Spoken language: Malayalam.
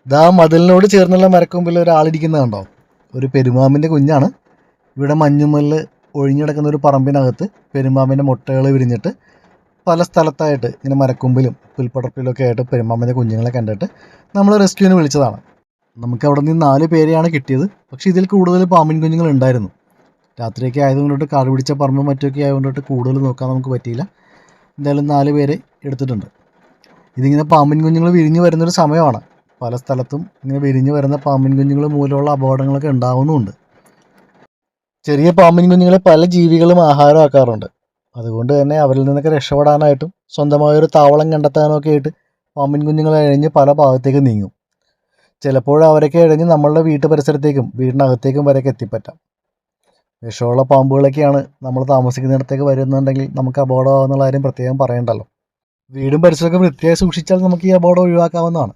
ഇതാ മതിലിനോട് ചേർന്നുള്ള മരക്കൊമ്പിൽ ഒരാളിരിക്കുന്നത് കണ്ടോ? ഒരു പെരുമാമ്പിൻ്റെ കുഞ്ഞാണ്. ഇവിടെ മഞ്ഞുമല്ല് ഒഴിഞ്ഞിടക്കുന്ന ഒരു പറമ്പിനകത്ത് പെരുമാമ്പിൻ്റെ മുട്ടകൾ വിരിഞ്ഞിട്ട് പല സ്ഥലത്തായിട്ട് ഇങ്ങനെ മരക്കൊമ്പിലും പുൽപ്പടർപ്പിലൊക്കെ ആയിട്ട് പെരുമാമ്പിൻ്റെ കുഞ്ഞുങ്ങളെ കണ്ടിട്ട് നമ്മൾ റെസ്ക്യൂവിന് വിളിച്ചതാണ്. നമുക്ക് അവിടെ നിന്ന് 4 പേരെയാണ് കിട്ടിയത്. പക്ഷേ ഇതിൽ കൂടുതൽ പാമ്പിൻ കുഞ്ഞുങ്ങൾ ഉണ്ടായിരുന്നു. രാത്രിയൊക്കെ ആയതുകൊണ്ടിട്ട് കാട് പിടിച്ച പറമ്പും മറ്റൊക്കെ ആയതുകൊണ്ടിട്ട് കൂടുതൽ നോക്കാൻ നമുക്ക് പറ്റിയില്ല. എന്തായാലും 4 പേരെ എടുത്തിട്ടുണ്ട്. ഇതിങ്ങനെ പാമ്പിൻ കുഞ്ഞുങ്ങൾ വിരിഞ്ഞ് വരുന്നൊരു സമയമാണ്. പല സ്ഥലത്തും ഇങ്ങനെ വിരിഞ്ഞ് വരുന്ന പാമ്പിൻ കുഞ്ഞുങ്ങൾ മൂലമുള്ള അപകടങ്ങളൊക്കെ ഉണ്ടാകുന്നുമുണ്ട്. ചെറിയ പാമ്പിൻ കുഞ്ഞുങ്ങളെ പല ജീവികളും ആഹാരമാക്കാറുണ്ട്. അതുകൊണ്ട് തന്നെ അവരിൽ നിന്നൊക്കെ രക്ഷപ്പെടാനായിട്ടും സ്വന്തമായൊരു താവളം കണ്ടെത്താനൊക്കെ ആയിട്ട് പാമ്പിൻ കുഞ്ഞുങ്ങൾ ഇഴഞ്ഞ് പല ഭാഗത്തേക്ക് നീങ്ങും. ചിലപ്പോൾ അവരൊക്കെ ഇഴഞ്ഞ് നമ്മളുടെ വീട്ടു പരിസരത്തേക്കും വീടിനകത്തേക്കും വരെയൊക്കെ എത്തിപ്പറ്റാം. വിഷമുള്ള പാമ്പുകളൊക്കെയാണ് നമ്മൾ താമസിക്കുന്നിടത്തേക്ക് വരുന്നുണ്ടെങ്കിൽ നമുക്ക് അപകടമാകുന്നുള്ള കാര്യം പ്രത്യേകം പറയണ്ടല്ലോ. വീടും പരിസരമൊക്കെ വൃത്തിയായി സൂക്ഷിച്ചാൽ നമുക്ക് ഈ അപകടം ഒഴിവാക്കാവുന്നതാണ്.